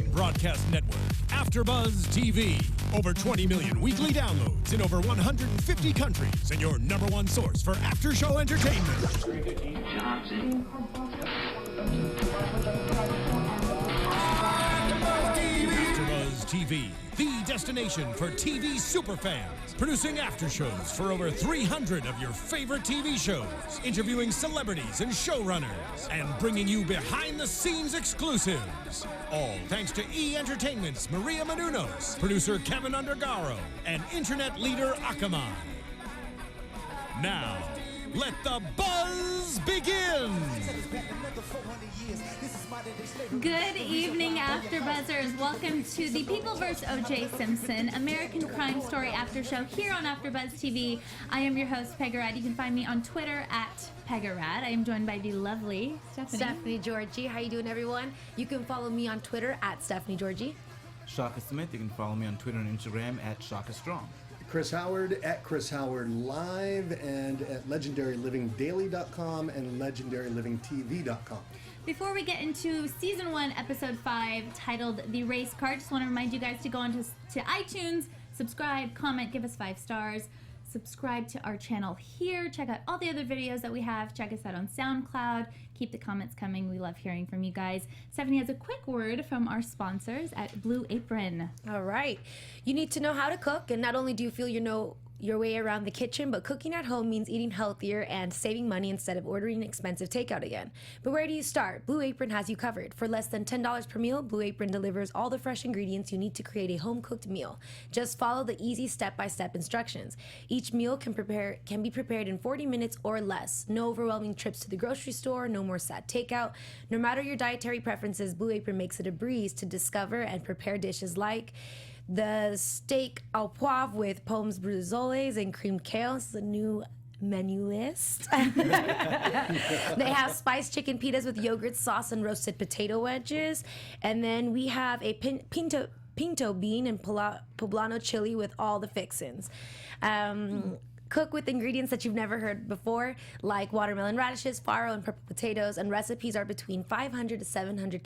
American broadcast network, AFTERBUZZ TV. Over 20 million weekly downloads in over 150 countries, and your number one source for after-show entertainment. AFTERBUZZ TV, the destination for TV superfans, producing after shows for over 300 of your favorite TV shows, interviewing celebrities and showrunners, and bringing you behind-the-scenes exclusives. All thanks to E! Entertainment's Maria Menounos, producer Kevin Undergaro, and internet leader Akamai. Now, let the buzz begin! Good evening, AfterBuzzers. Welcome to the People vs. OJ Simpson American Crime Story After Show here on AfterBuzz TV. I am your host, Pegah Rad. You can find me on Twitter at Pegah Rad. I am joined by the lovely Stephanie Giorgi. How you doing, everyone? You can follow me on Twitter at Stephanie Giorgi. Shaka Smith. You can follow me on Twitter and Instagram at Shaka Strong. Chris Howard at Chris Howard Live and at legendarylivingdaily.com and legendarylivingtv.com. Before we get into Season 1, Episode 5, titled The Race Card, just want to remind you guys to go on to iTunes, subscribe, comment, give us 5 stars, subscribe to our channel here, check out all the other videos that we have, check us out on SoundCloud, keep the comments coming, we love hearing from you guys. Stephanie has a quick word from our sponsors at Blue Apron. All right. You need to know how to cook, and not only do you feel you know your way around the kitchen, but cooking at home means eating healthier and saving money instead of ordering expensive takeout again. But where do you start? Blue Apron has you covered. For less than $10 per meal, Blue Apron delivers all the fresh ingredients you need to create a home-cooked meal. Just follow the easy step-by-step instructions. Each meal can be prepared in 40 minutes or less. No overwhelming trips to the grocery store, no more sad takeout. No matter your dietary preferences, Blue Apron makes it a breeze to discover and prepare dishes like the steak au poivre with pommes bruzoles and creamed kale. This is a new menu list. They have spiced chicken pitas with yogurt sauce and roasted potato wedges. And then we have a pinto bean and poblano chili with all the fixins. Cook with ingredients that you've never heard before, like watermelon radishes, farro, and purple potatoes, and recipes are between 500 to 700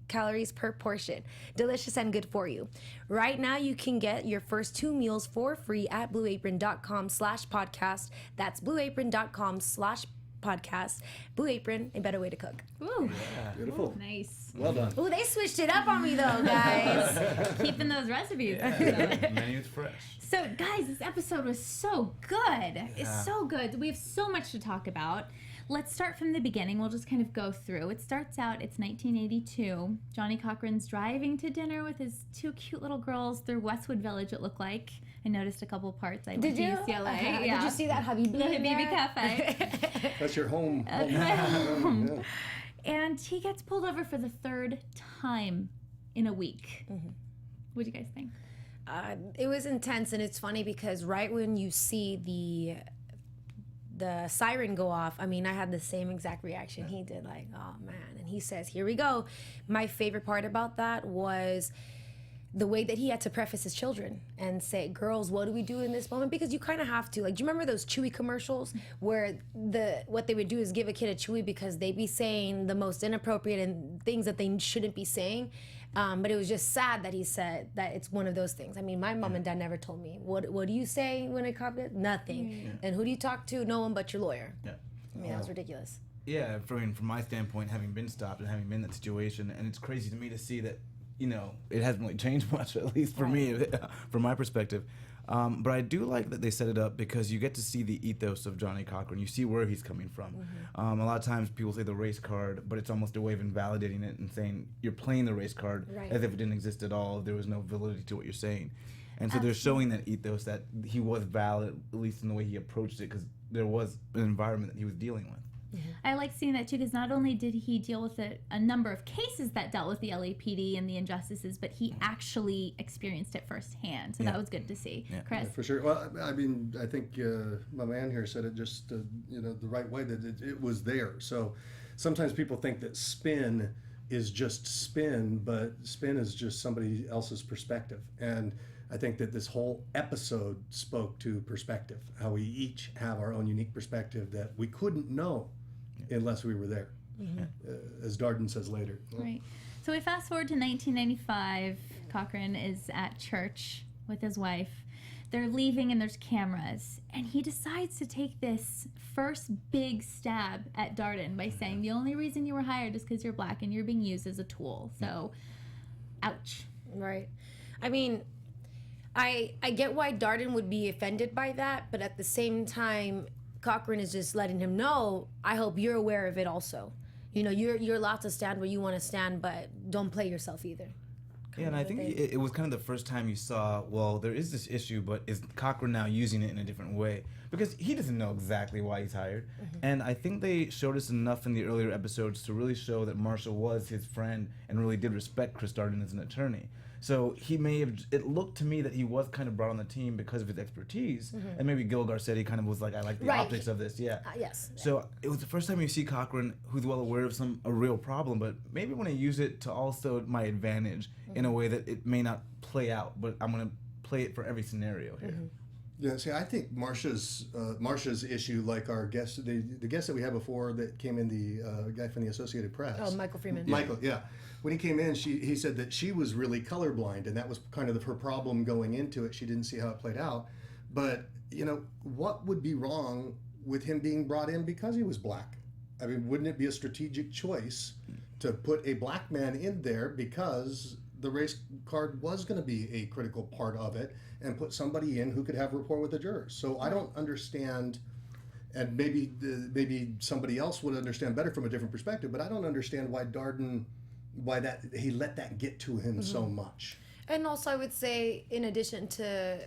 calories per portion. Delicious and good for you. Right now, you can get your first 2 meals for free at blueapron.com/podcast. That's blueapron.com/podcast. Blue Apron, a better way to cook. Ooh. Yeah. Beautiful. Ooh, nice. Well done. Ooh, they switched it up on me, though, guys. Keeping those recipes. Menu's fresh. So, guys, this episode was so good. It's so good. We have so much to talk about. Let's start from the beginning. We'll just kind of go through. It starts out, it's 1982. Johnny Cochran's driving to dinner with his 2 cute little girls through Westwood Village, it looked like. I noticed a couple parts. I went to UCLA. Yeah. Did you see that Habibi? The Habibi Cafe. That's your home. Yeah. And he gets pulled over for the 3rd time in a week. Mm-hmm. What do you guys think? It was intense, and it's funny because right when you see the siren go off, I mean, I had the same exact reaction he did, like, oh man. And he says, here we go. My favorite part about that was the way that he had to preface his children and say, girls, what do we do in this moment? Because you kind of have to. Like, do you remember those Chewy commercials where what they would do is give a kid a Chewy because they'd be saying the most inappropriate and things that they shouldn't be saying? But it was just sad that he said that it's one of those things. I mean, my mom and dad never told me, what do you say when a cop gets? Nothing. Yeah. And who do you talk to? No one but your lawyer. Yeah. I mean, that was ridiculous. Yeah, from my standpoint, having been stopped and having been in that situation, and it's crazy to me to see that, you know, it hasn't really changed much, at least for me, from my perspective. But I do like that they set it up because you get to see the ethos of Johnny Cochran. You see where he's coming from. Mm-hmm. A lot of times people say the race card, but it's almost a way of invalidating it and saying you're playing the race card as if it didn't exist at all. There was no validity to what you're saying. And so they're showing that ethos that he was valid, at least in the way he approached it, because there was an environment that he was dealing with. Mm-hmm. I like seeing that too, because not only did he deal with a number of cases that dealt with the LAPD and the injustices, but he actually experienced it firsthand. So that was good to see. Yeah. Chris? Yeah, for sure. Well, I mean, I think my man here said it just the right way, that it was there. So sometimes people think that spin is just spin, but spin is just somebody else's perspective. And I think that this whole episode spoke to perspective, how we each have our own unique perspective that we couldn't know unless we were there, as Darden says later. Right. So we fast forward to 1995. Cochran is at church with his wife. They're leaving and there's cameras. And he decides to take this first big stab at Darden by saying the only reason you were hired is because you're black and you're being used as a tool. So, ouch. Right. I mean, I get why Darden would be offended by that, but at the same time, Cochran is just letting him know, I hope you're aware of it also. You know, you're allowed to stand where you want to stand, but don't play yourself either. Yeah, and I think it was kind of the first time you saw, well, there is this issue, but is Cochran now using it in a different way? Because he doesn't know exactly why he's hired. And I think they showed us enough in the earlier episodes to really show that Marsha was his friend and really did respect Chris Darden as an attorney. So he may have, it looked to me that he was kind of brought on the team because of his expertise. And maybe Gil Garcetti kind of was like, I like the optics of this, yeah. Yes. So it was the first time you see Cochran, who's well aware of a real problem, but maybe want to use it to also my advantage in a way that it may not play out, but I'm going to play it for every scenario here. Yeah, see, I think Marsha's issue, like our guest, the guest that we had before that came in, the guy from the Associated Press. Oh, Michael Freeman. Michael, yeah. When he came in, he said that she was really colorblind, and that was kind of her problem going into it. She didn't see how it played out. But, you know, what would be wrong with him being brought in because he was black? I mean, wouldn't it be a strategic choice to put a black man in there because the race card was going to be a critical part of it, and put somebody in who could have rapport with the jurors? So I don't understand, and maybe somebody else would understand better from a different perspective, but I don't understand why he let that get to him so much. And also, I would say, in addition to,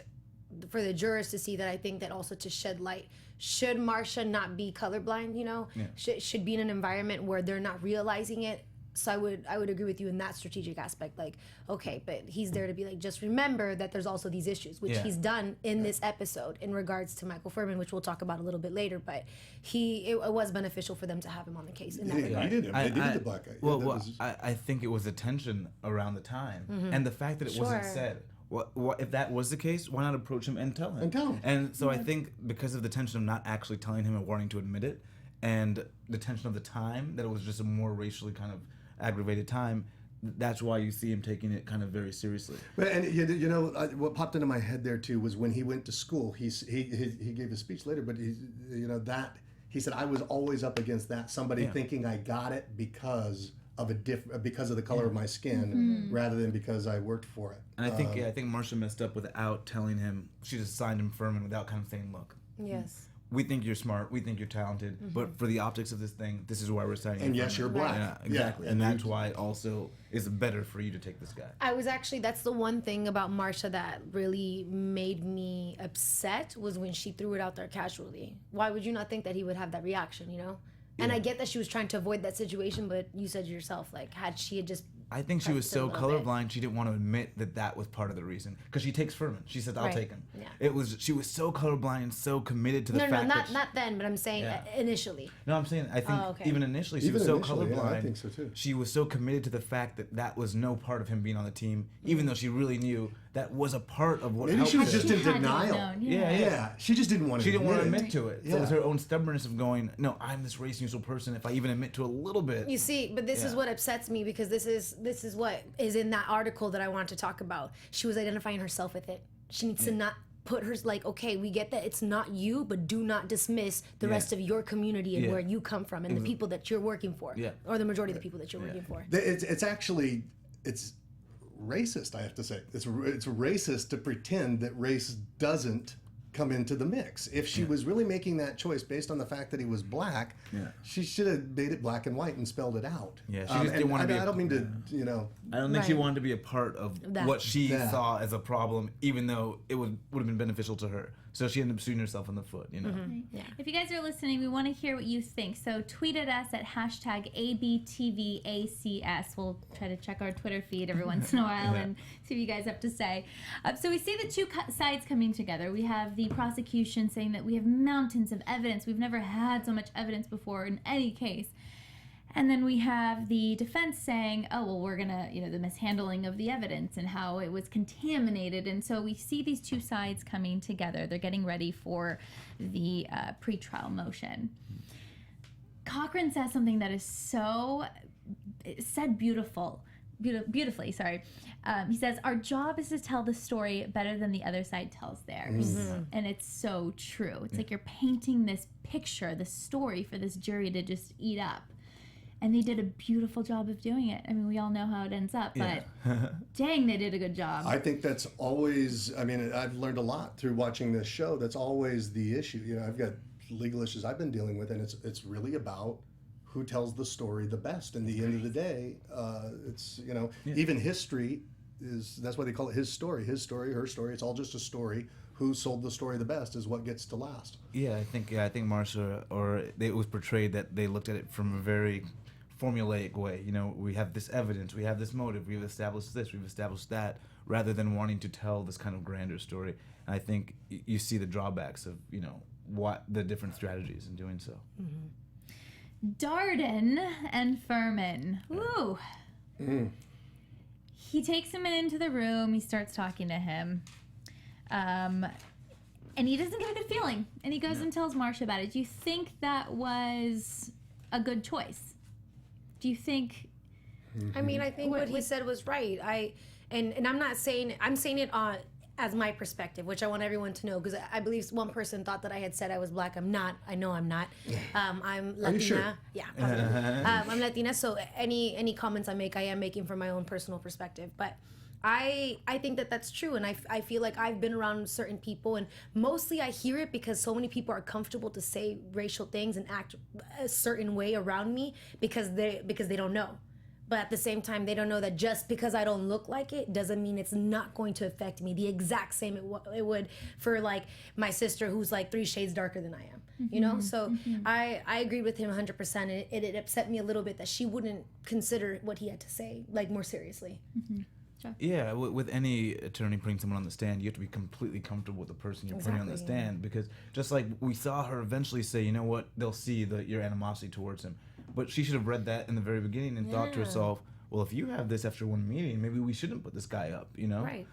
for the jurors to see that, I think that also to shed light, should Marsha not be colorblind, you know? Should be in an environment where they're not realizing it. So I would agree with you in that strategic aspect. Like, okay, but he's there to be like, just remember that there's also these issues, which he's done in this episode in regards to Michael Furman, which we'll talk about a little bit later. But it was beneficial for them to have him on the case in that regard. They did the black guy. Well, I think it was the tension around the time and the fact that it wasn't said. What if that was the case? Why not approach him and tell him? And so I think because of the tension of not actually telling him and wanting to admit it, and the tension of the time, that it was just a more racially kind of aggravated time, that's why you see him taking it kind of very seriously. And you know, what popped into my head there too was when he went to school. He gave a speech later, but he said, I was always up against that, somebody thinking I got it because of the color of my skin rather than because I worked for it. And I think Marsha messed up without telling him. She just signed him Furman without kind of saying, look, we think you're smart, we think you're talented, but for the optics of this thing, this is why we're signing you. And yes, you're black. Yeah, exactly. And that's why it also is better for you to take this guy. That's the one thing about Marsha that really made me upset, was when she threw it out there casually. Why would you not think that he would have that reaction, you know? And I get that she was trying to avoid that situation, but you said yourself, like, had she just... I think she was so colorblind, she didn't want to admit that was part of the reason. Because she takes Furman. She said, I'll take him. Yeah. She was so colorblind and so committed to the fact that... not then, but I'm saying initially. No, I'm saying, I think even initially, she was so colorblind. Yeah, I think so too. She was so committed to the fact that was no part of him being on the team, even though she really knew that was a part of what Maybe helped she was her. just in denial. Yeah. She just didn't want to admit to it. So it was her own stubbornness of going, no, I'm this race neutral person. If I even admit to a little bit. You see, but this is what upsets me, because this is what is in that article that I want to talk about. She was identifying herself with it. She needs to not put her, like, okay, we get that it's not you, but do not dismiss the rest of your community and where you come from and the people that you're working for, or the majority of the people that you're working for. It's actually racist, I have to say. It's racist to pretend that race doesn't come into the mix. If she was really making that choice based on the fact that he was black, she should have made it black and white and spelled it out. Yeah, she just didn't want to be. I don't mean to, you know. I don't think she wanted to be a part of what she saw as a problem, even though it would have been beneficial to her. So she ended up shooting herself in the foot, you know. Right. Yeah. If you guys are listening, we want to hear what you think. So tweet at us at #ABTVACS. We'll try to check our Twitter feed every once in a while and see what you guys have to say. So we see the two sides coming together. We have the prosecution saying that we have mountains of evidence. We've never had so much evidence before in any case. And then we have the defense saying, oh, well, we're going to, the mishandling of the evidence and how it was contaminated. And so we see these two sides coming together. They're getting ready for the pretrial motion. Cochran says something that is said beautiful. beautifully. Sorry. He says, our job is to tell the story better than the other side tells theirs. And it's so true. It's like you're painting this picture, this story for this jury to just eat up. And they did a beautiful job of doing it. I mean, we all know how it ends up, but dang, they did a good job. I think that's always, I mean, I've learned a lot through watching this show. That's always the issue. You know, I've got legal issues I've been dealing with, and it's really about who tells the story the best. In the end of the day, it's, you know, even history that's why they call it his story, her story. It's all just a story. Who sold the story the best is what gets to last. Yeah, I think Marsha, it was portrayed that they looked at it from a very formulaic way. You know, we have this evidence, we have this motive, we've established this, we've established that, rather than wanting to tell this kind of grander story. And I think you see the drawbacks of, you know, what the different strategies in doing so. Darden and Furman. Woo. He takes him into the room. He starts talking to him. And he doesn't get a good feeling. And he goes and tells Marsha about it. Do you think that was a good choice? Do you think... I mean, I think what he said was right. And I'm not saying... I'm saying it as my perspective, which I want everyone to know, because I believe one person thought that I had said I was black. I'm not. I know I'm not. I'm Latina. Are you sure? Yeah. I'm Latina, so any comments I make, I am making from my own personal perspective. But I think that that's true, and I feel like I've been around certain people, and mostly I hear it because so many people are comfortable to say racial things and act a certain way around me because they don't know. But at the same time, they don't know that just because I don't look like it doesn't mean it's not going to affect me the exact same it would for like my sister who's like 3 shades darker than I am, you know? So I agreed with him 100%. It upset me a little bit that she wouldn't consider what he had to say like more seriously. Sure. Yeah, with any attorney putting someone on the stand, you have to be completely comfortable with the person you're putting on the stand, because just like we saw her eventually say, you know what, they'll see your animosity towards him. But she should have read that in the very beginning and thought to herself, well, if you have this after one meeting, maybe we shouldn't put this guy up, you know? Right.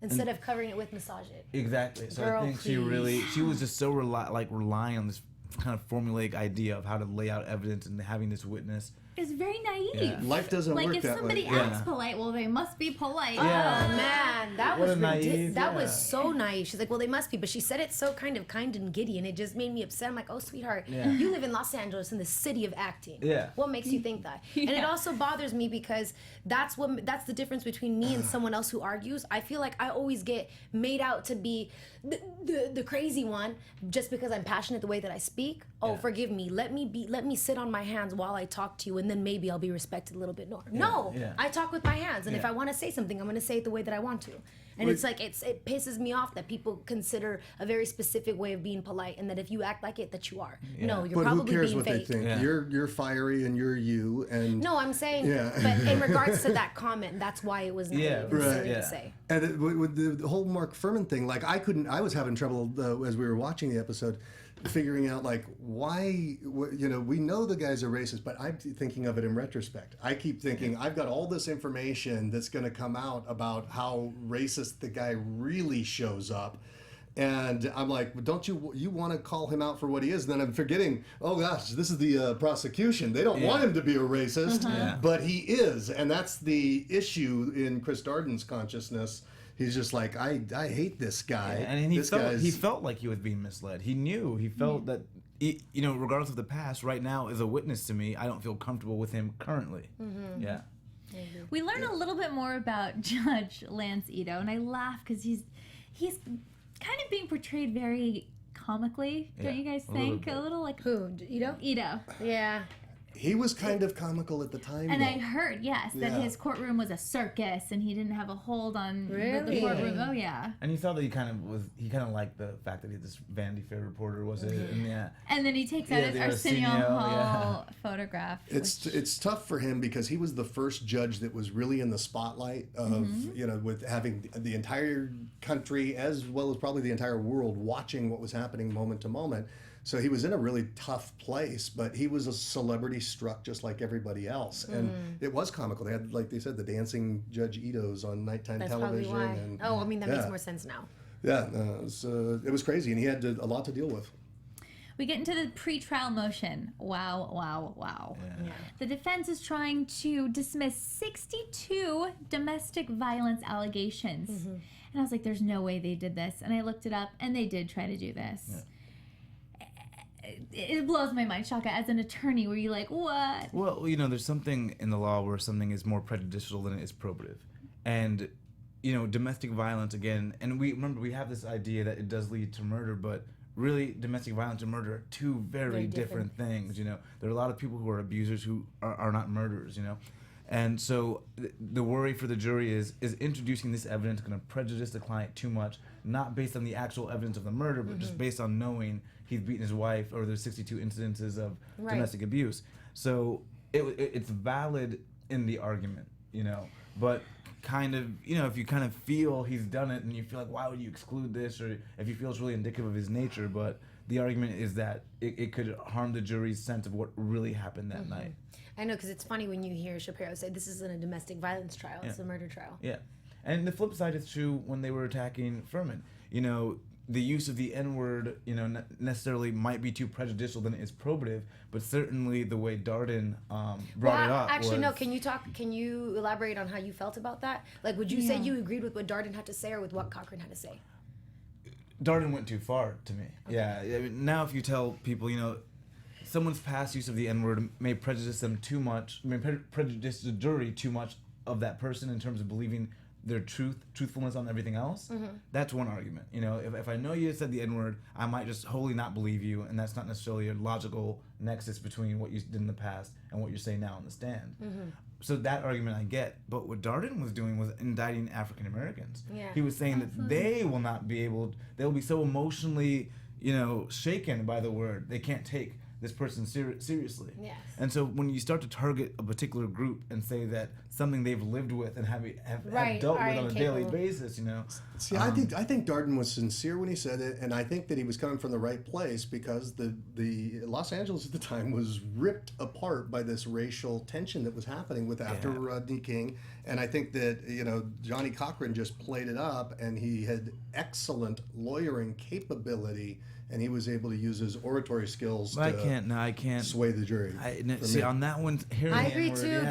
Instead of covering it with massage it. Exactly. So Girl, I think please. she was just so relying on this kind of formulaic idea of how to lay out evidence and having this witness. It's very naive. Yeah. Life doesn't like work if that somebody way. acts polite, well, they must be polite. Yeah. Oh man, that What was a naive, that yeah. was so naive. She's like, well, they must be, but she said it so kind and giddy, and it just made me upset. I'm like, oh, sweetheart, you live in Los Angeles, in the city of acting. Yeah. What makes you think that? And it also bothers me because that's the difference between me and someone else who argues. I feel like I always get made out to be the crazy one just because I'm passionate the way that I speak. Oh, forgive me. Let me sit on my hands while I talk to you, and then maybe I'll be respected a little bit more. No, I talk with my hands, and if I want to say something, I'm going to say it the way that I want to. And it's like it pisses me off that people consider a very specific way of being polite, and that if you act like it, that you are. No, you're But who probably cares being what fake. they think? Yeah. You're fiery and you're you. And No, I'm saying, Yeah. but in regards to that comment, that's why it was naive and right. silly Yeah. to say. And with the whole Mark Furman thing, like I was having trouble as we were watching the episode, figuring out like why, you know, we know the guy's a racist, but I'm thinking of it in retrospect. I keep thinking I've got all this information that's going to come out about how racist the guy really shows up. And I'm like, don't you want to call him out for what he is? And then I'm forgetting, oh gosh, this is the prosecution. They don't want him to be a racist, but he is. And that's the issue in Chris Darden's consciousness. He's just like, I hate this guy. Yeah, and he felt like he was being misled. He felt that, you know, regardless of the past, right now as a witness to me, I don't feel comfortable with him currently. Yeah. We learn a little bit more about Judge Lance Ito, and I laugh because he's kind of being portrayed very comically. Don't you guys think? A little like Who? Ito? Ito. Yeah. He was kind of comical at the time. And though. I heard, yes, that his courtroom was a circus, and he didn't have a hold on the Really? courtroom. Oh yeah. And you thought that he kind of liked the fact that he this Vanity Fair reporter, was it? And And then he takes out his the Arsenio Arsenio, Hall photograph. It's tough for him because he was the first judge that was really in the spotlight of you know, with having the entire country as well as probably the entire world watching what was happening moment to moment. So he was in a really tough place, but he was a celebrity struck just like everybody else, and it was comical. They had, like they said, the dancing Judge Itos on nighttime That's television. probably why. And, Oh, I mean, that makes more sense now. Yeah, it was crazy, and he had a lot to deal with. We get into the pre-trial motion. Wow, wow, wow. Yeah. The defense is trying to dismiss 62 domestic violence allegations. And I was like, there's no way they did this. And I looked it up, and they did try to do this. It blows my mind, Shaka, as an attorney, where you're like, what? Well, there's something in the law where something is more prejudicial than it is probative. And, domestic violence, again, and we have this idea that it does lead to murder, but really domestic violence and murder are two very different things. There are a lot of people who are abusers who are not murderers, And so the worry for the jury is introducing this evidence going to prejudice the client too much, not based on the actual evidence of the murder, but just based on knowing he's beaten his wife or there's 62 incidences of domestic abuse. So it's valid in the argument, but kind of, if you kind of feel he's done it and you feel like, why would you exclude this, or if you feel it's really indicative of his nature, but the argument is that it could harm the jury's sense of what really happened that night. I know, because it's funny when you hear Shapiro say this isn't a domestic violence trial, it's a murder trial. Yeah. And the flip side is true when they were attacking Furman. The use of the N-word, necessarily might be too prejudicial than it is probative, but certainly the way Darden brought it up. Actually, no. Can you elaborate on how you felt about that? Like, would you say you agreed with what Darden had to say or with what Cochran had to say? Darden went too far to me. Okay. Yeah. I mean, now if you tell people, someone's past use of the N-word may prejudice them too much, prejudice the jury too much of that person in terms of believing their truthfulness on everything else, that's one argument. If I know you said the N-word, I might just wholly not believe you, and that's not necessarily a logical nexus between what you did in the past and what you're saying now on the stand. So that argument I get, but what Darden was doing was indicting African Americans. Yeah. He was saying that they will not be able, they'll be so emotionally, shaken by the word, they can't take this person seriously. Yes. And so when you start to target a particular group and say that something they've lived with and have dealt with on a daily basis, See, I think Darden was sincere when he said it, and I think that he was coming from the right place, because the Los Angeles at the time was ripped apart by this racial tension that was happening with after Rodney King, and I think that Johnny Cochran just played it up, and he had excellent lawyering capability. And he was able to use his oratory skills I can't sway the jury. On that one, I agree too.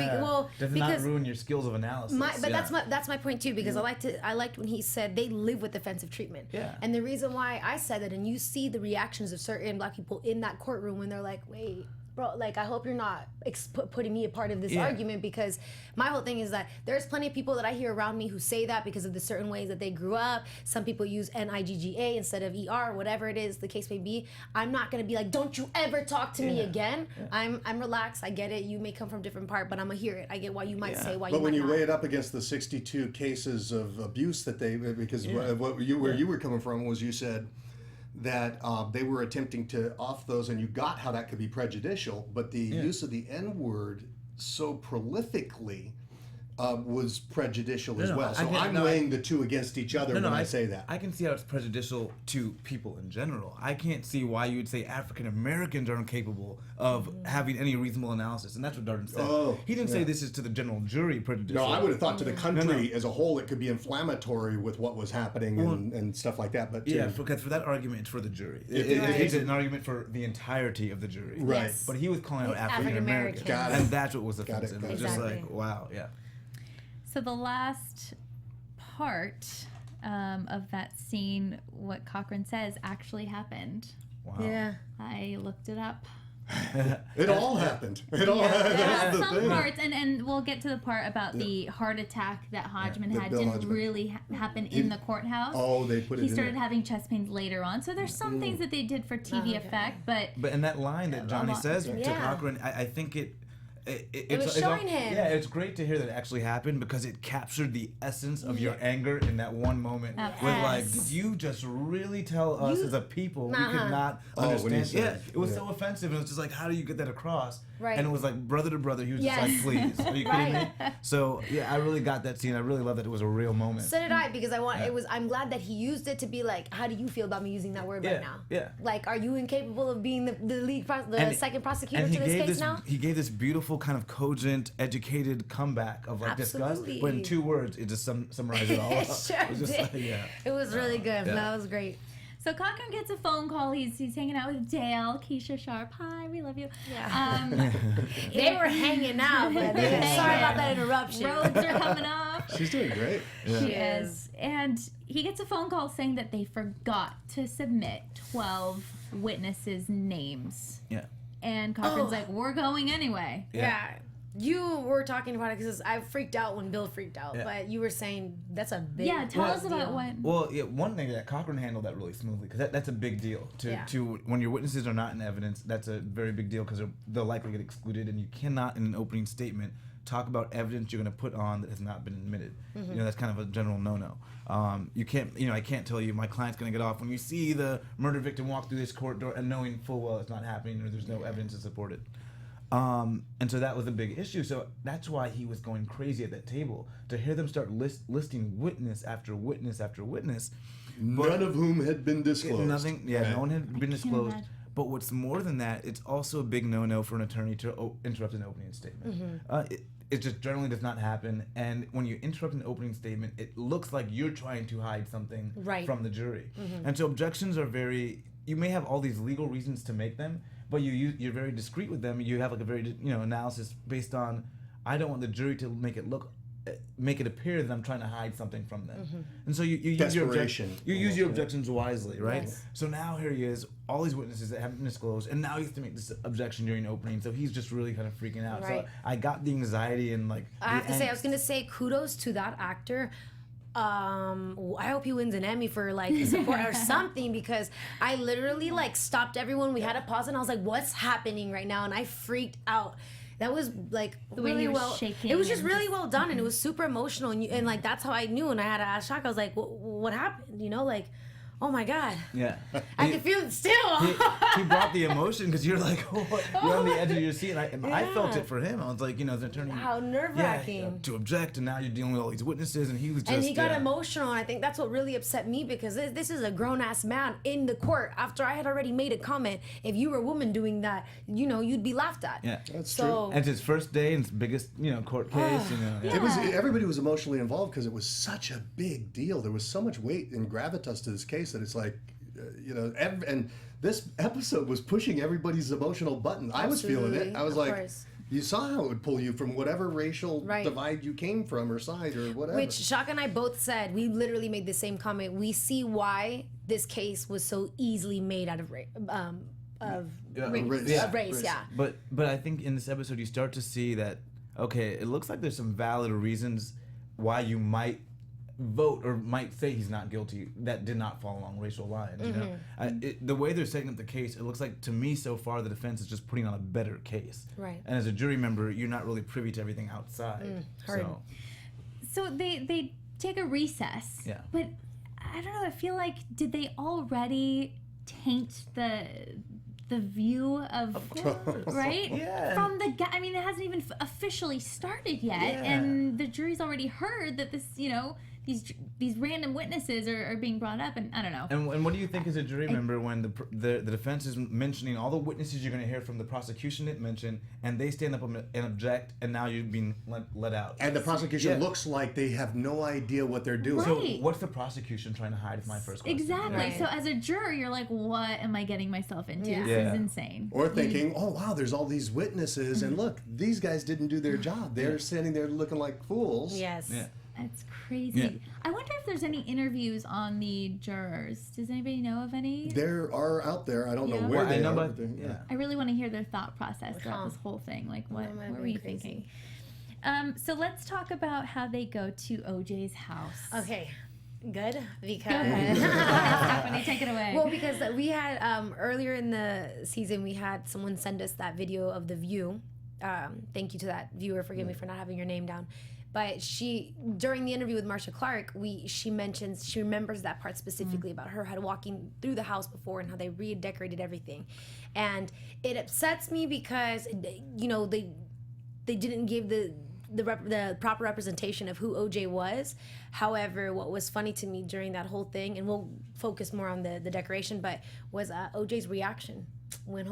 Does not ruin your skills of analysis. That's my point too, because I liked when he said they live with offensive treatment. Yeah. And the reason why I said that, and you see the reactions of certain black people in that courtroom when they're like, wait, bro, like, I hope you're not putting me a part of this argument, because my whole thing is that there's plenty of people that I hear around me who say that because of the certain ways that they grew up. Some people use N-I-G-G-A instead of E-R, whatever it is the case may be. I'm not going to be like, don't you ever talk to me again. Yeah. I'm relaxed. I get it. You may come from a different part, but I'm going to hear it. I get why you might say, why you might not. But when you weigh it up against the 62 cases of abuse that where you were coming from was you said that they were attempting to off those, and you got how that could be prejudicial, but the use of the N-word so prolifically was prejudicial as well. So I'm weighing the two against each other when I say that. I can see how it's prejudicial to people in general. I can't see why you would say African Americans are incapable of having any reasonable analysis, and that's what Darden said. He didn't say this is to the general jury prejudicial. No, I would have thought to the country as a whole it could be inflammatory with what was happening and stuff like that. But because for that argument, it's for the jury. It's an argument for the entirety of the jury. Right. Yes. But he was calling out African Americans, and that's what was offensive. It was just like, wow, So the last part of that scene, what Cochran says, actually happened. Wow. Yeah. I looked it up. It all happened. It all happened. Some parts, and we'll get to the part about the heart attack that Hodgman had didn't really happen in the courthouse. Oh, they put it in. He started having chest pains later on. So there's some things that they did for TV effect, but in that line that Johnny says to Cochran, I think it was showing him. Yeah, it's great to hear that it actually happened, because it captured the essence of your anger in that one moment. With like, did you just really tell us as a people we could not understand? It was so offensive, and it was just like, how do you get that across? Right. And it was like brother to brother. He was just like, please, are you kidding me? So I really got that scene. I really love that it was a real moment. So did I, because I'm glad that he used it to be like, how do you feel about me using that word right now? Yeah. Like, are you incapable of being the second prosecutor to this case now? He gave this beautiful kind of cogent, educated comeback of like disgust, but in 2 words, it just summarized it all. It sure did. It was really good. That was great. So Cochran gets a phone call. He's hanging out with Dale, Keisha Sharp. Hi, we love you. Yeah. They were hanging out, but sorry about that interruption. Roads are coming off. She's doing great. She is. And he gets a phone call saying that they forgot to submit 12 witnesses' names. Yeah. And Cochran's like, we're going anyway. Yeah. You were talking about it because I freaked out when Bill freaked out, but you were saying that's a big tell us about what. Well, one thing that Cochran handled that really smoothly, because that's a big deal. To when your witnesses are not in evidence, that's a very big deal because they'll likely get excluded, and you cannot in an opening statement talk about evidence you're going to put on that has not been admitted. You know, that's kind of a general no-no. You can't, I can't tell you my client's going to get off when you see the murder victim walk through this court door and knowing full well it's not happening or there's no evidence to support it. And so that was a big issue. So that's why he was going crazy at that table, to hear them start listing witness after witness after witness. None of whom had been disclosed. Nothing. Yeah, Right. no one had been disclosed. But what's more than that, it's also a big no-no for an attorney to interrupt an opening statement. It just generally does not happen. And when you interrupt an opening statement, it looks like you're trying to hide something from the jury. And so objections are you may have all these legal reasons to make them, but you're very discreet with them. You have like a very analysis based on, I don't want the jury to make it appear that I'm trying to hide something from them. And so you use your objections wisely, right? Yes. So now here he is, all these witnesses that haven't been disclosed, and now he has to make this objection during opening. So he's just really kind of freaking out. Right. So I got the anxiety and like. I have to say, I was gonna say kudos to that actor. I hope he wins an Emmy for like support or something, because I literally like stopped everyone. We had a pause and I was like, "What's happening right now?" And I freaked out. That was like the way really he was well. shaking. It was just really well done, and it was super emotional. And like that's how I knew. And I had to ask Shaka. I was like, "What happened?" Like. Oh my God. Yeah. I can feel it still. He brought the emotion because you're like, you're on the edge of your seat. And I felt it for him. I was like, as an attorney. How nerve-wracking. To object, and now you're dealing with all these witnesses, and he was just. And he got emotional, and I think that's what really upset me, because this is a grown-ass man in the court. After I had already made a comment, if you were a woman doing that, you'd be laughed at. Yeah. That's true. And it's his first day and his biggest, court case. It was everybody was emotionally involved because it was such a big deal. There was so much weight and gravitas to this case that it's like, and this episode was pushing everybody's emotional button. I was feeling it. I was like, course. You saw how it would pull you from whatever racial divide you came from or side or whatever. Which Shaka and I both said, we literally made the same comment. We see why this case was so easily made out of race. But I think in this episode you start to see that, okay, it looks like there's some valid reasons why you might vote or might say he's not guilty that did not fall along racial lines. The way they're setting up the case, it looks like to me so far the defense is just putting on a better case. Right. And as a jury member, you're not really privy to everything outside. So they take a recess. Yeah. But I don't know. I feel like, did they already taint the view of right? Yeah. From the guy. I mean, it hasn't even officially started yet, and the jury's already heard that this, these random witnesses are being brought up, and I don't know. And what do you think as a jury member when the defense is mentioning all the witnesses you're going to hear from the prosecution didn't mention, and they stand up and object, and now you're being let out? And the prosecution looks like they have no idea what they're doing. Right. So what's the prosecution trying to hide is my first question. Exactly. Right. So as a juror, you're like, what am I getting myself into? Yeah. This is insane. Or thinking, oh wow, there's all these witnesses, and look, these guys didn't do their job. They're standing there looking like fools. Yes. Yeah. That's crazy. Yeah. I wonder if there's any interviews on the jurors. Does anybody know of any? There are out there. I don't know Yeah. where Well, they I know are. about- but yeah. I really want to hear their thought process throughout this whole thing. Like, what were you thinking? So let's talk about how they go to OJ's house. Okay. Good, because Go ahead. Stephanie, take it away. well, because we had earlier in the season we had someone send us that video of The View. Thank you to that viewer. Forgive me for not having your name down. But during the interview with Marsha Clark, she remembers that part specifically about her had walking through the house before and how they redecorated everything, and it upsets me because they didn't give the proper representation of who OJ was. However, what was funny to me during that whole thing, and we'll focus more on the decoration, but was OJ's reaction when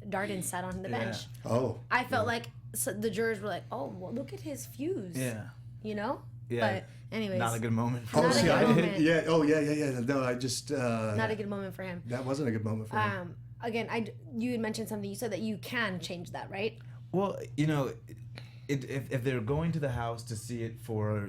Darden sat on the bench. Oh. I felt like the jurors were like, oh, well, look at his fuse. Yeah. Yeah. But anyways, Not a good moment for Oh, Not a see, good I moment. didn't. Yeah. Oh, yeah. No, I just. not a good moment for him. That wasn't a good moment for him. Again, you had mentioned something. You said that you can change that, right? Well, if they're going to the house to see it for,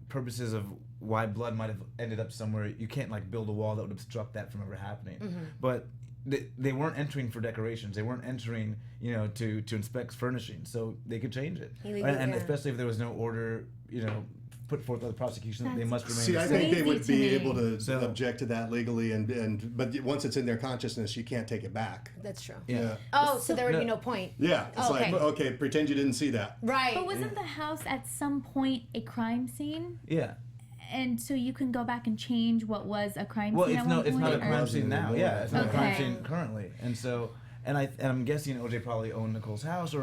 purposes of why blood might have ended up somewhere, you can't like build a wall that would obstruct that from ever happening. But they weren't entering for decorations. They weren't entering, to inspect furnishings, so they could change it. And especially if there was no order, put forth by the prosecution, they must remain. See, the I same. think they would be Crazy to able me. to object to that legally, but once it's in their consciousness, you can't take it back. That's true. Yeah. Oh, so there would be no point. Yeah, it's Okay. like, okay, pretend you didn't see that. Right. But wasn't the house at some point a crime scene? Yeah. And so you can go back and change what was a crime Well, scene it's at one not. It's point? not a or- crime scene now. Yeah, it's not a crime Okay. scene currently. And so, and I'm guessing OJ probably owned Nicole's house,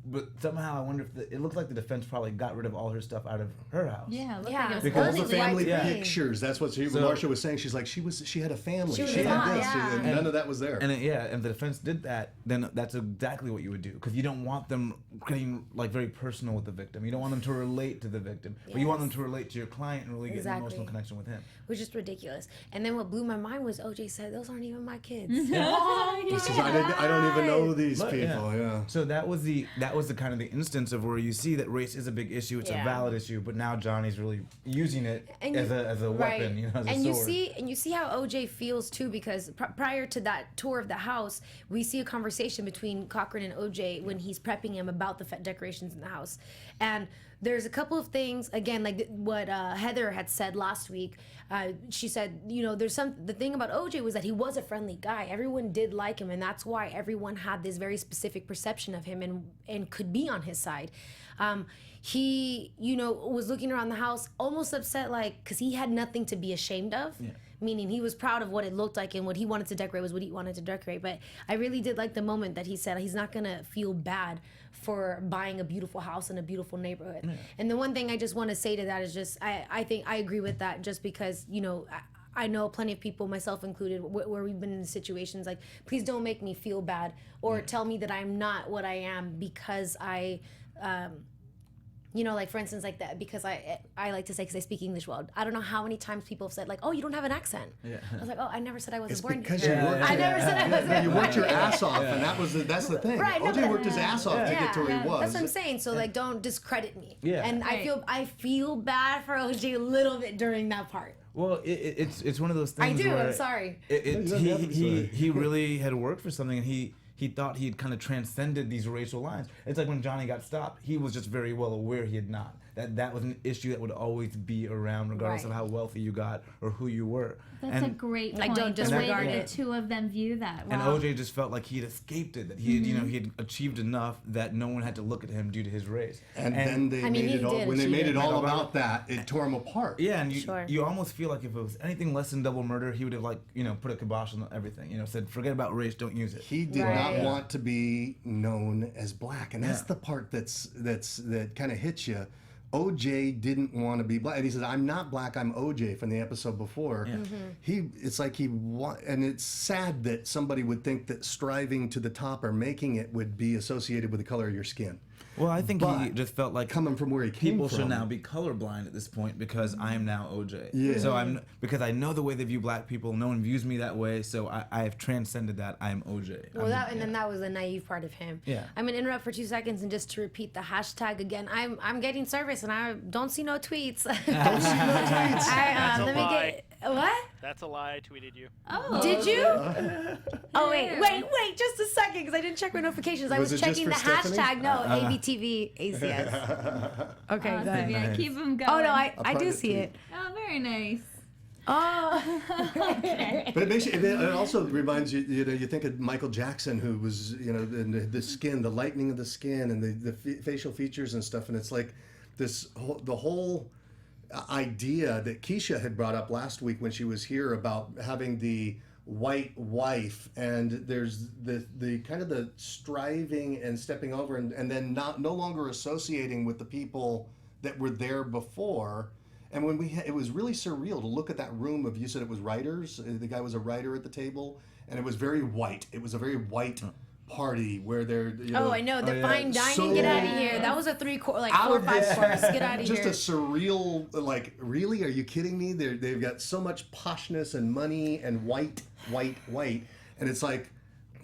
but somehow I wonder if it looks like the defense probably got rid of all her stuff out of her house. Yeah, it looked Yeah. like it was Because All the Clothing family like thing. pictures. That's what Marsha was saying. She's like, she had a family. She was had not, this. yeah. And none of that was there. And if the defense did that, then that's exactly what you would do, because you don't want them getting like very personal with the victim. You don't want them to relate to the victim, but you want them to relate to your client and really get an emotional connection with him. Which is ridiculous. And then what blew my mind was OJ said, "Those aren't even my kids." He says, I don't even know these But, people. Yeah. So that was the kind of the instance of where you see that race is a big issue. It's a Yeah. valid issue, but now Johnny's really using it as a right. weapon, as a and sword. you see how OJ feels too, because prior to that tour of the house, we see a conversation between Cochran and OJ when he's prepping him about the decorations in the house, and there's a couple of things again, like what Heather had said last week. She said, the thing about OJ was that he was a friendly guy. Everyone did like him, and that's why everyone had this very specific perception of him and could be on his side. He, was looking around the house almost upset, like, because he had nothing to be ashamed of. Yeah. Meaning he was proud of what it looked like, and what he wanted to decorate was what he wanted to decorate. But I really did like the moment that he said he's not going to feel bad for buying a beautiful house in a beautiful neighborhood. Yeah. And the one thing I just want to say to that is just, I think I agree with that, just because, I know plenty of people, myself included, where we've been in situations like, please don't make me feel bad, or tell me that I'm not what I am because I... like for instance, like that, because I like to say, because I speak English well, I don't know how many times people have said like, oh, you don't have an accent. Yeah. I was like, oh, I never said I wasn't born because here. you worked. I never said I wasn't. You worked your ass off, and that's the thing. Right, no, OJ but- worked his ass off to get to where he was. That's what I'm saying. So like, don't discredit me. Yeah. And I feel bad for OJ a little bit during that part. Well, it's one of those things. I do. Where I'm sorry. He really had worked for something, and he thought he had kind of transcended these racial lines. It's like when Johnny got stopped, he was just very well aware he had not. That was an issue that would always be around, regardless of how wealthy you got or who you were. That's a great point. Like, don't disregard the way it. the two of them view that. Wow. And OJ just felt like he had escaped it, that he had, he had achieved enough that no one had to look at him due to his race. And then they made it all. When they made it all about that, it tore him apart. Yeah, and you almost feel like if it was anything less than double murder, he would have put a kibosh on everything. Said forget about race, don't use it. He did not want to be known as black, and that's the part that kind of hits you. OJ didn't want to be black, and he says, "I'm not black. I'm OJ." From the episode before, it's like and it's sad that somebody would think that striving to the top or making it would be associated with the color of your skin. Well, I think he just felt like coming from where he came people from. should now be colorblind at this point because I am now OJ. Yeah. So because I know the way they view black people. No one views me that way. So I have transcended that. I am OJ. Well, then that was the naive part of him. Yeah. I'm gonna interrupt for 2 seconds and just to repeat the hashtag again. I'm getting service and I don't see no tweets. Don't see no tweets. That's a let me lie. get what? That's a lie. I tweeted you. Oh. Did you? Oh wait, just a second, because I didn't check my notifications. I Was was it just checking the for Stephanie? hashtag. No, ABTV ACS. Okay, Awesome. go ahead. Yeah, keep them going. Oh no, I do private see tweet. it. Oh, very nice. Oh. But it makes it also reminds you, you think of Michael Jackson, who was, in the skin, the lightening of the skin and the facial features and stuff. And it's like the whole idea that Keisha had brought up last week when she was here about having the white wife, and there's the kind of the striving and stepping over and then no longer associating with the people that were there before. And when it was really surreal to look at that room of, you said it was writers, the guy was a writer at the table, and it was very white. It was a very white party where they're, I know, the fine dining, So- get out of here. That was a 4 or out 5 of course, get out of just here. a surreal, like, really? Are you kidding me? They've got so much poshness and money and white, and it's like,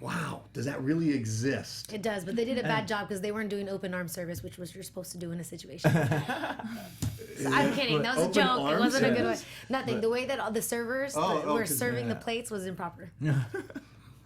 wow, does that really exist? It does, but they did a bad job because they weren't doing open arm service, which was you're supposed to do in a situation. So I'm kidding. That was a Open joke. It arm wasn't a good one. service? Nothing. The way that all the servers were serving the plates was improper.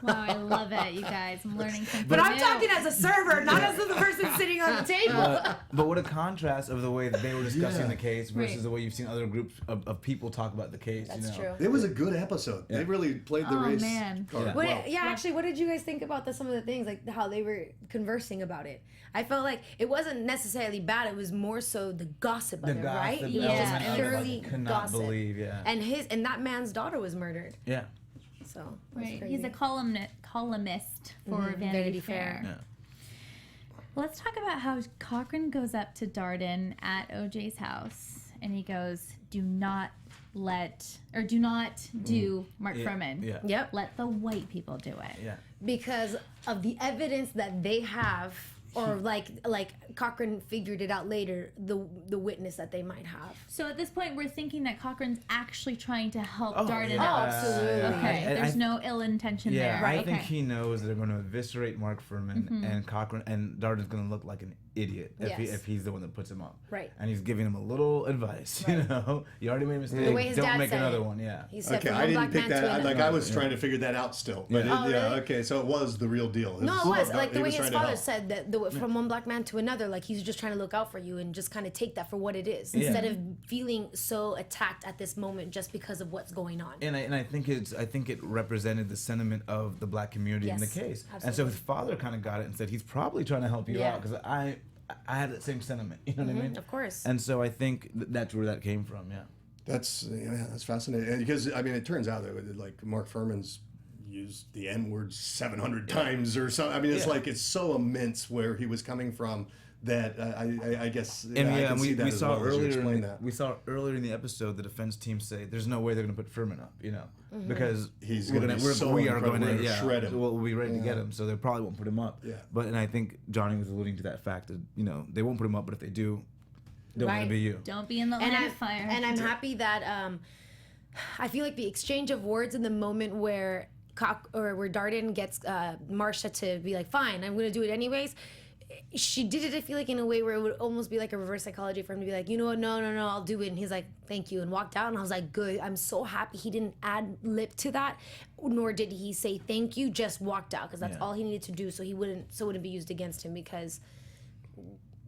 Wow, I love it, you guys. I'm learning something But I'm new. talking as a server, not as the person sitting on the table. But what a contrast of the way that they were discussing Yeah. the case versus Right. the way you've seen other groups of people talk about the case. That's true. It was a good episode. They really played the Oh, race man. card Yeah. well. Actually, what did you guys think about some of the things, like how they were conversing about it? I felt like it wasn't necessarily bad. It was more so the gossip of it, right? gossip It was element just of it, I purely could not gossip. believe, yeah. And that man's daughter was murdered. Yeah. So that's Right. crazy. He's a columnist for Vanity, Vanity Fair. Fair. Yeah. Well, let's talk about how Cochran goes up to Darden at OJ's house and he goes, do not do Mark Furman. Yeah. Yep. Let the white people do it. Yeah. Because of the evidence that they have, or like Cochran figured it out later, the witness that they might have. So at this point, we're thinking that Cochran's actually trying to help Oh, Darden yeah. out. absolutely. Okay, I- there's no ill intention Yeah, there. I Okay. think he knows they're going to eviscerate Mark Furman and Cochran, and Darden's going to look like an idiot Yes. if he's the one that puts him up. Right. And he's giving him a little advice. You know, you already made a mistake. The way his Don't dad make said another it. one. Yeah. He said Okay, from I one didn't black pick man that. to Like another. I was trying to figure that out still. But Yeah. Oh, really? okay, so it was the real deal. No, it was like the he way was his trying to father help. said that from one black man to another, like he's just trying to look out for you and just kind of take that for what it is, Yeah. instead of feeling so attacked at this moment just because of what's going on. And I think it represented the sentiment of the black community in the Yes, case. And so absolutely. his father kind of got it and said he's probably trying to help you Yeah. out because I had that same sentiment. You know what I mean? Of course. And so I think that's where that came from. Yeah. That's fascinating. And because I mean, it turns out that like Mark Furman's used the N word 700 times or so. I mean, it's Yeah. like it's so immense where he was coming from that I guess And I yeah, can and see that we as saw well as you earlier. explain that. We saw earlier in the episode the defense team say there's no way they're going to put Furman up. You know, because He's we're gonna be so we are incredible. going We're to gonna shred him. We'll be ready to get him, so they probably won't put him up. Yeah. But and I think Johnny was alluding to that fact that they won't put him up, but if they do, don't want Right. to be you. Don't be in the and line I of fire. and I'm happy that I feel like the exchange of words in the moment where where Darden gets Marcia to be like, fine, I'm gonna do it anyways. She did it, I feel like, in a way where it would almost be like a reverse psychology for him to be like, you know what, no, I'll do it. And he's like, thank you, and walked out. And I was like, good. I'm so happy he didn't add lip to that, nor did he say thank you, just walked out, because that's all he needed to do, so it wouldn't be used against him, because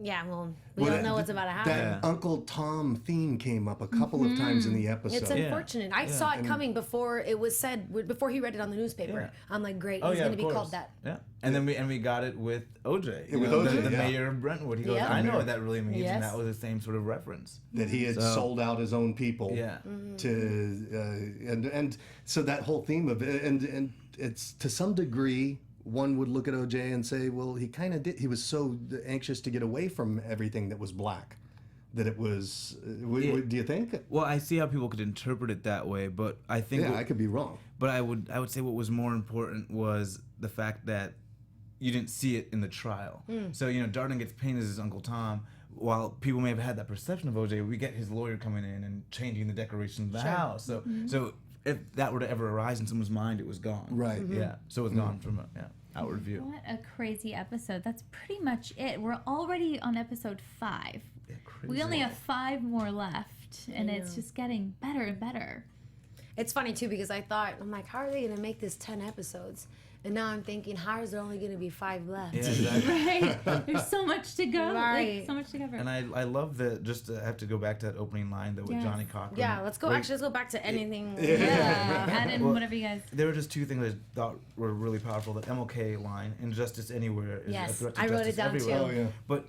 we don't know what's about to happen. That Uncle Tom theme came up a couple of times in the episode. It's unfortunate. I saw it coming before it was said, before he read it on the newspaper. Yeah. I'm like, great, Oh he's yeah, going of to be course. called that. Yeah, and then we got it with OJ. Yeah, with the OJ, yeah. mayor of Brentwood. He goes, Yeah. I know what that really means, Yes. and that was the same sort of reference. that he had sold out his own people Yeah. to and so that whole theme of it, and it's to some degree one would look at OJ and say, well, he kind of did. He was so anxious to get away from everything that was black that it was. Do you think? Well, I see how people could interpret it that way, but I think Yeah, I could be wrong. But I would say what was more important was the fact that you didn't see it in the trial. So Darden gets painted as Uncle Tom, while people may have had that perception of OJ. We get his lawyer coming in and changing the decoration of the house. So if that were to ever arise in someone's mind, it was gone. Right. Yeah. So it's gone from outward view. What a crazy episode. That's pretty much it. We're already on episode 5. Yeah, crazy. We only have 5 more left, and it's just getting better and better. It's funny, too, because I'm like, how are they going to make this 10 episodes? And now I'm thinking, how is there only going to be 5 left? Yeah, exactly. Right? There's so much to go. Right. Like, so much to cover. And I love that. Just to have to go back to that opening line though with Yes. Johnny Cochran. Yeah, let's go. Where- Actually, let's go back to anything. yeah. Add in Well, whatever you guys. There were just two things I thought were really powerful. The MLK line, "Injustice anywhere is a Yes, threat to I wrote justice it down, everywhere." too. Oh yeah. But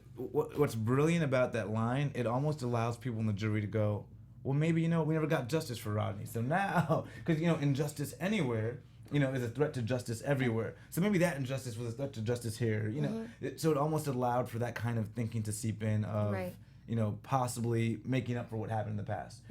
what's brilliant about that line, it almost allows people in the jury to go, well, maybe, we never got justice for Rodney. So now, because, injustice anywhere, is a threat to justice everywhere. So maybe that injustice was a threat to justice here, so it almost allowed for that kind of thinking to seep in of, Right. possibly making up for what happened in the past.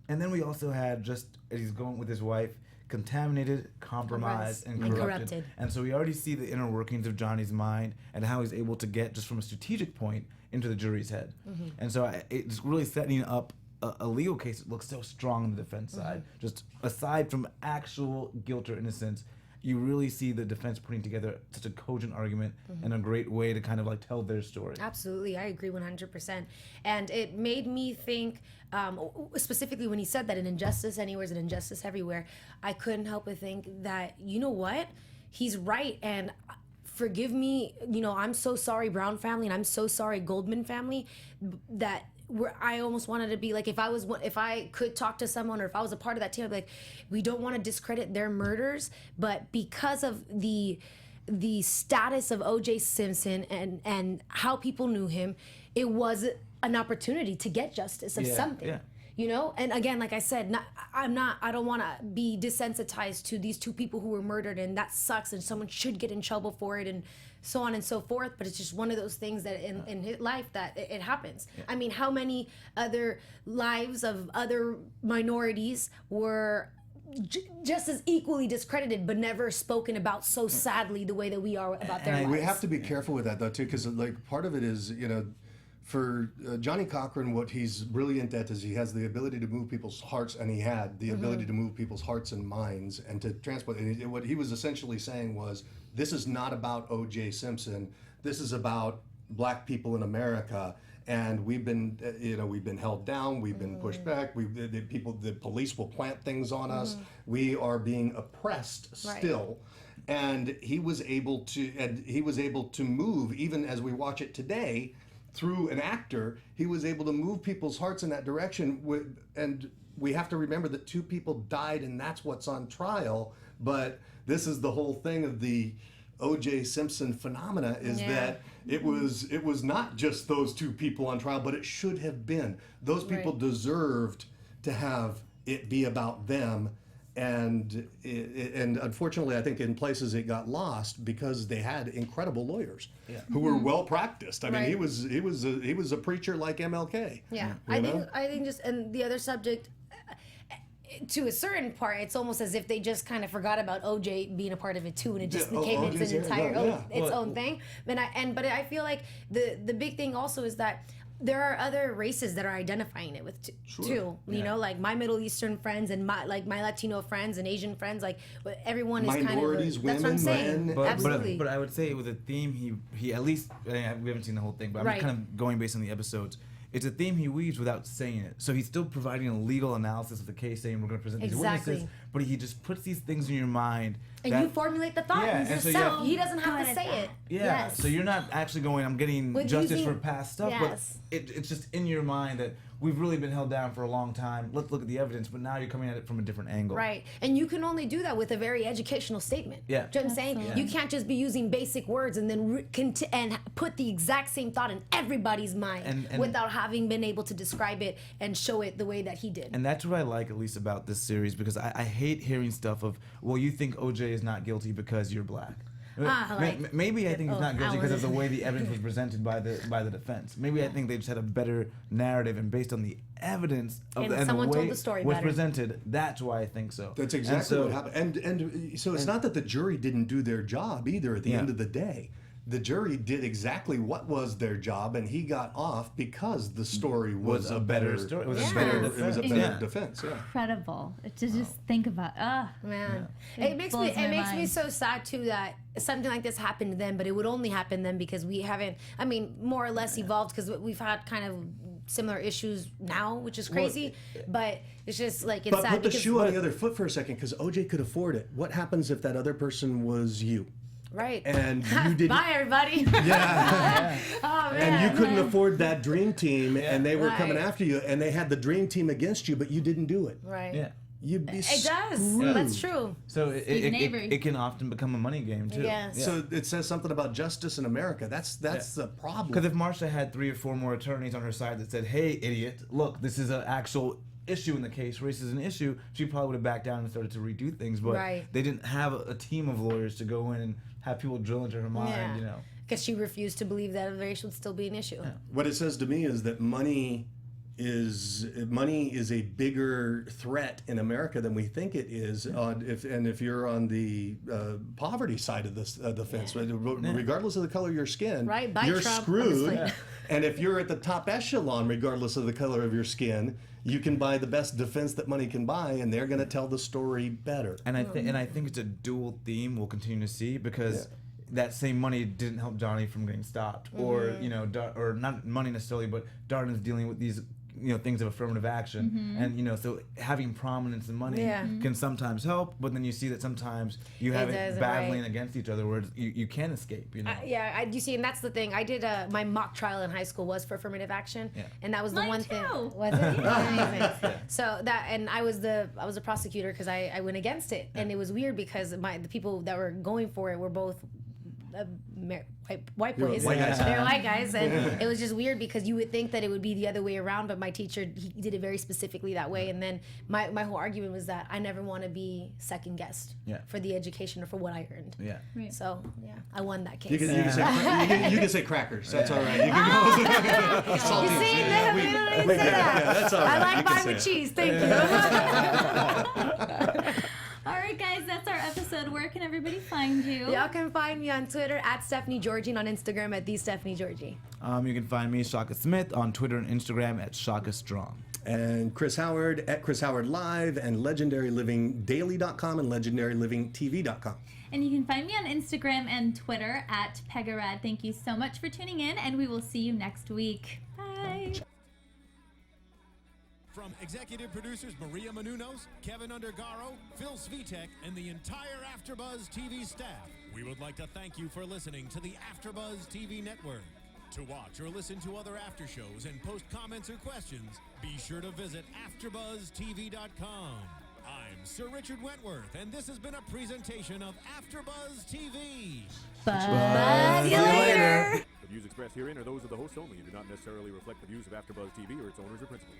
And then we also had, just as he's going with his wife, contaminated, compromised, and corrupted. And so we already see the inner workings of Johnny's mind and how he's able to get, just from a strategic point, into the jury's head. And so it's really setting up a legal case that looks so strong on the defense side. Just aside from actual guilt or innocence, you really see the defense putting together such a cogent argument and a great way to kind of like tell their story. Absolutely, I agree 100%. And it made me think, specifically when he said that an injustice anywhere is an injustice everywhere, I couldn't help but think that, you know what? He's right, and forgive me, you know, I'm so sorry, Brown family, and I'm so sorry, Goldman family, that I almost wanted to be like, if I could talk to someone, or if I was a part of that team, I'd be like, we don't want to discredit their murders, but because of the status of OJ Simpson and how people knew him, it was an opportunity to get justice of something. Yeah. You know, and again, like I said, I don't want to be desensitized to these two people who were murdered, and that sucks, and someone should get in trouble for it, and so on and so forth. But it's just one of those things that in his life that it happens. Yeah. I mean, how many other lives of other minorities were just as equally discredited, but never spoken about so sadly the way that we are about their lives? We have to be careful with that, though, too, because like part of it is, you know, for Johnny Cochran, what he's brilliant at is he has the ability to move people's hearts, and he had the ability to move people's hearts and minds and to transport. And what he was essentially saying was, this is not about OJ Simpson. This is about black people in America, and we've been, we've been held down, we've been pushed back. The police will plant things on us. We are being oppressed still. And he was able to move, even as we watch it today. Through an actor, he was able to move people's hearts in that direction. And we have to remember that 2 people died, and that's what's on trial. But this is the whole thing of the OJ Simpson phenomena, is that it was not just those 2 people on trial, but it should have been. Those people deserved to have it be about them. And unfortunately, I think in places it got lost because they had incredible lawyers who were well practiced. I mean, he was a preacher like MLK. Yeah, I think just, and the other subject, to a certain part, it's almost as if they just kind of forgot about OJ being a part of it too, and it just became its own thing. But I feel like the big thing also is that there are other races that are identifying it with too. You know, like my Middle Eastern friends and my Latino friends and Asian friends, like everyone is minorities, kind of. That's what I'm saying. Absolutely. But I would say it was a theme he at least, we haven't seen the whole thing, but I'm kind of going based on the episodes. It's a theme he weaves without saying it. So he's still providing a legal analysis of the case, saying we're going to present these witnesses, but he just puts these things in your mind. And you formulate the thought yourself. He doesn't have to say it. Yeah. Yes. So you're not actually going, I'm getting justice for past stuff, but it's just in your mind that we've really been held down for a long time. Let's look at the evidence, but now you're coming at it from a different angle. Right. And you can only do that with a very educational statement. Yeah. Do you know what I'm saying? Yeah. You can't just be using basic words and then and put the exact same thought in everybody's mind and without having been able to describe it and show it the way that he did. And that's what I like, at least, about this series, because I hate hearing stuff of, well, you think OJ is not guilty because you're black. Maybe I think he's not guilty because of the way the evidence was presented by the defense. Maybe I think they just had a better narrative, and based on the evidence and the way told the story was presented, that's why I think so. That's exactly what happened. And so it's not that the jury didn't do their job either at the end of the day. The jury did exactly what was their job, and he got off because the story was a better story. It was a better defense. Yeah. Incredible to just think about. Man, it makes me so sad too that something like this happened then, but it would only happen then because we haven't. I mean, more or less evolved because we've had kind of similar issues now, which is crazy. But it's just like it's sad. But put the shoe on the other foot for a second, because OJ could afford it. What happens if that other person was you? Right. And you didn't. Bye, everybody. Yeah. Oh, man, and you couldn't afford that dream team, and they were coming after you, and they had the dream team against you, but you didn't do it. Right. Yeah. You'd be It does. That's true. So it can often become a money game too. Yes. Yeah. So it says something about justice in America. That's the problem. Because if Marsha had 3 or 4 more attorneys on her side that said, "Hey, idiot, look, this is an actual issue in the case, race is an issue," she probably would have backed down and started to redo things. But they didn't have a team of lawyers to go in and have people drill into her mind, you know. Because she refused to believe that race would still be an issue. Yeah. What it says to me is that money is a bigger threat in America than we think it is. If you're on the poverty side of the fence, regardless of the color of your skin, Right, by you're Trump, screwed. honestly. And if you're at the top echelon, regardless of the color of your skin, you can buy the best defense that money can buy, and they're going to tell the story better. And I think it's a dual theme we'll continue to see, because that same money didn't help Johnny from getting stopped, or or not money necessarily, but Darden's dealing with these things of affirmative action, and so having prominence and money can sometimes help, but then you see that sometimes you have it battling against each other, where you can't escape. You see, and that's the thing. I did my mock trial in high school was for affirmative action, and that was the one thing. Was it? Amazing. So that, and I was the prosecutor because I went against it, and it was weird because the people that were going for it were both white boys. White guys. They're white guys, and it was just weird because you would think that it would be the other way around, but my teacher, he did it very specifically that way. And then my whole argument was that I never want to be second guessed for the education or for what I earned. Right. So I won that case. You can say crackers. That's all right. You can go. You see, we don't even say that. Yeah, that's all right. I like mine with cheese. Thank you. All right, guys, that's our episode. Where can everybody find you? Y'all can find me on Twitter at Stephanie Giorgi and on Instagram at @TheStephanieGiorgi. You can find me, Shaka Smith, on Twitter and Instagram at Shaka Strong. And Chris Howard at Chris Howard Live, and LegendaryLivingDaily.com and LegendaryLivingTV.com. And you can find me on Instagram and Twitter at Pegah Rad. Thank you so much for tuning in, and we will see you next week. Bye. From executive producers Maria Menounos, Kevin Undergaro, Phil Svitek, and the entire AfterBuzz TV staff, we would like to thank you for listening to the AfterBuzz TV network. To watch or listen to other after shows and post comments or questions, be sure to visit AfterBuzzTV.com. I'm Sir Richard Wentworth, and this has been a presentation of AfterBuzz TV. Bye. See you later. The views expressed herein are those of the hosts only and do not necessarily reflect the views of AfterBuzz TV or its owners or principals.